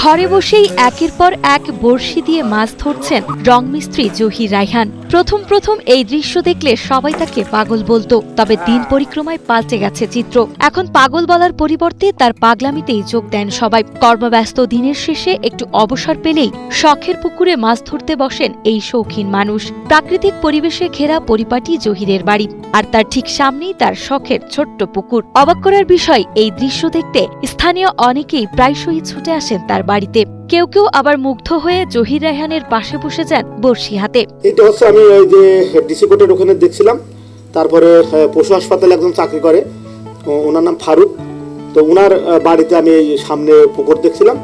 ঘরে বসেই একের পর এক বড়শি দিয়ে মাছ ধরছেন রংমিস্ত্রি জহির রায়হান। প্রথম এই দৃশ্য দেখলে সবাই তাকে পাগল বলতো, তবে দিন পরিক্রমায় পাল্টে গেছে চিত্র। এখন পাগল বলার পরিবর্তে তার পাগলামিতেই যোগ দেন সবাই। কর্মব্যস্ত দিনের শেষে একটু অবসর পেলেই শখের পুকুরে মাছ ধরতে বসেন এই শৌখিন মানুষ। প্রাকৃতিক পরিবেশে ঘেরা পরিপাটি জহিরের বাড়ি, আর তার ঠিক সামনেই তার শখের ছোট্ট পুকুর। অবাক করার বিষয়, এই দৃশ্য দেখতে স্থানীয় অনেকেই প্রায়শই ছুটে আসেন তার বাড়িতে। কেউ আবার মুগ্ধ হয়ে জহির রায়হানের পাশে বসে যান বড়শি হাতে। এটা হচ্ছে আমি ওই যে ডিসি কোর্টের ওখানে দেখছিলাম, তারপরে পশু হাসপাতালে একজন চাকরি করে, ওনার নাম ফারুক। তো ওনার বাড়িতে আমি এই সামনে পুকুর দেখছিলাম,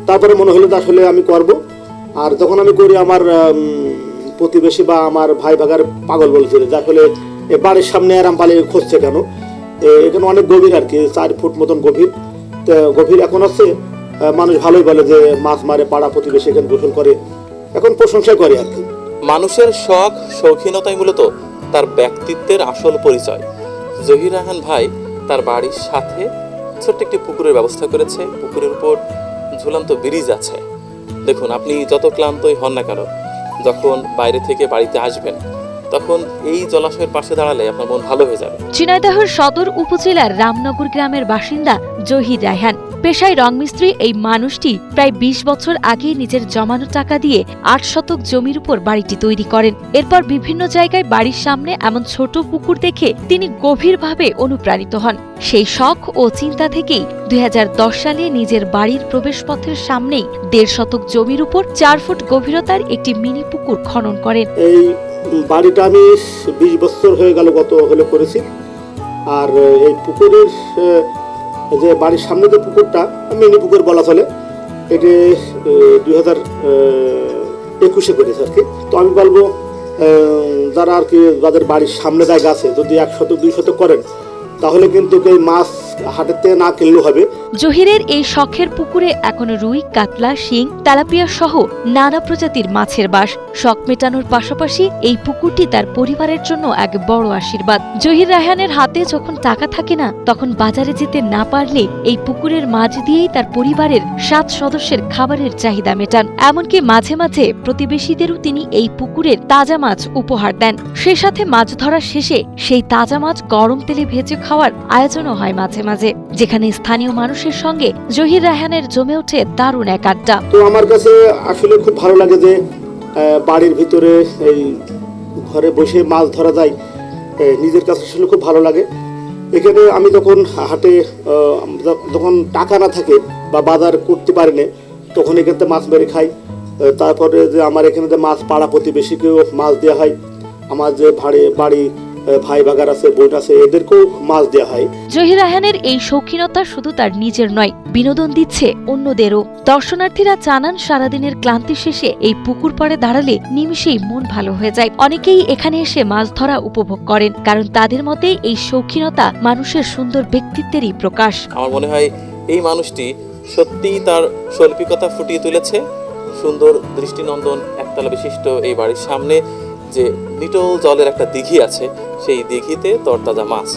তারপরে মনে হলো আসলে আমি করব। আর যখন আমি করি, আমার প্রতিবেশী বা আমার ভাই ভাগার পাগল বলছিল যে আসলে বাড়ির সামনে আরাম পালে খুঁজছে কেন। এখানে অনেক গভীর আর কি, 4 ফুট মতন গভীর এখন আছে। মানুষ ভালোই বলে যে মাছ মারে, পাড়া প্রতিবেশী এখানে গোসল করে, এখন প্রশংসা করে আর কি। মানুষের শখ শৌখিনতাই মূলত তার ব্যক্তিত্বের আসল পরিচয়। জহির রায়হান ভাই তার বাড়ির সাথে ছোট্ট একটি পুকুরের ব্যবস্থা করেছে। পুকুরের উপর ঝুলন্ত ব্রিজ আছে। দেখুন, আপনি যত ক্লান্তই হন না কেন, যখন বাইরে থেকে বাড়িতে আসবেন তখন এই জলাশয়ের পাশে দাঁড়ালে আপনার মন ভালো হয়ে যাবে। ঝিনাইদহের সদর উপজেলার রামনগর গ্রামের বাসিন্দা জহির রায়হান। পেশায় রংমিস্ত্রি এই মানুষটি প্রায় ২০ বছর আগে নিজের জমানো টাকা দিয়ে ৮ শতক জমির উপর বাড়িটি তৈরি করেন। এরপর বিভিন্ন জায়গায় বাড়ির সামনে এমন ছোট পুকুর দেখে তিনি গভীরভাবে অনুপ্রাণিত হন। সেই শখ ও চিন্তা থেকেই ২০১০ সালে নিজের বাড়ির প্রবেশপথের সামনেই ১.৫ শতক জমির উপর ৪ ফুট গভীরতার একটি মিনি পুকুর খনন করেন। এই বাড়িটা আমি ২০ বছর হয়ে গেল গত হলে করেছি। আর এই পুকুরের যে বাড়ির সামনে যে পুকুরটা মিনি পুকুর বলা চলে, এটি ২০২১ করেছে আর কি। তো আমি বলবো যারা আর কি, যাদের বাড়ির সামনে জায়গা আছে, যদি ১ শতক ২ শতক করেন তাহলে কিন্তু এই মাছ হাটের থেকে না কিনলেও হবে। জহিরের এই শখের পুকুরে এখনো রুই, কাতলা, শিং, তেলাপিয়া সহ নানা প্রজাতির মাছের বাস। শখ মেটানোর পাশাপাশি এই পুকুরটি তার পরিবারের জন্য এক বড় আশীর্বাদ। জহির রায়হানের হাতে যখন টাকা থাকে না, তখন বাজারে যেতে না পারলে এই পুকুরের মাছ দিয়েই তার পরিবারের 7 সদস্যের খাবারের চাহিদা মেটান। এমনকি মাঝে মাঝে প্রতিবেশীদেরও তিনি এই পুকুরের তাজা মাছ উপহার দেন। সে সাথে মাছ ধরা শেষে সেই তাজা মাছ গরম তেলে ভেজে খাওয়ার আয়োজনও হয় মাঝে মাঝে, যেখানে স্থানীয় মানুষের সঙ্গে জহির রায়হানের জমে ওঠে দারুণ এক আড্ডা। তো আমার কাছে আসলে খুব ভালো লাগে যে বাড়ির ভিতরে এই ঘরে বসে মাছ ধরা যায়, নিজের কাছে আসলে খুব ভালো লাগে। এখানে আমি যখন হাটে যখন টাকা না থাকে বা বাজার করতে পারি না, তখন এখান থেকে মাছ মেরে খাই। তারপরে যে আমার এখানে যে মাছ পাড়া প্রতিবেশীকেও মাছ দেওয়া হয়, আমার যে বাড়ি ভাই ভাগার আছে, বোন আছে, এদেরকেও মাছ দেওয়া হয়। জহির রায়হানের এই শৌখিনতা শুধু তার নিজের নয়, বিনোদন দিচ্ছে অন্যদেরও। দর্শনার্থীরা জানান, সারাদিনের ক্লান্তি শেষে এই পুকুর পাড়ে দাঁড়ালে নিমিষেই মন ভালো হয়ে যায়। অনেকেই এখানে এসে মাছ ধরা উপভোগ করেন, কারণ তাদের মতে এই শৌখিনতা মানুষের সুন্দর ব্যক্তিত্বেরই প্রকাশ। আমার মনে হয় এই মানুষটি সত্যিই তার শৈল্পিকতা ফুটিয়ে তুলেছে। সুন্দর দৃষ্টিনন্দন একতলা বিশিষ্ট এই বাড়ির সামনে যে নিটল জলের একটা দিঘি আছে, সেই দিঘিতে তরতাজা মাছ।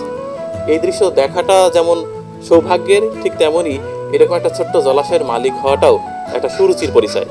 এই দৃশ্য দেখাটা যেমন সৌভাগ্যের, ঠিক তেমনই এরকম একটা ছোট্ট জলাশয়ের মালিক হওয়াটাও একটা সুরুচির পরিচয়।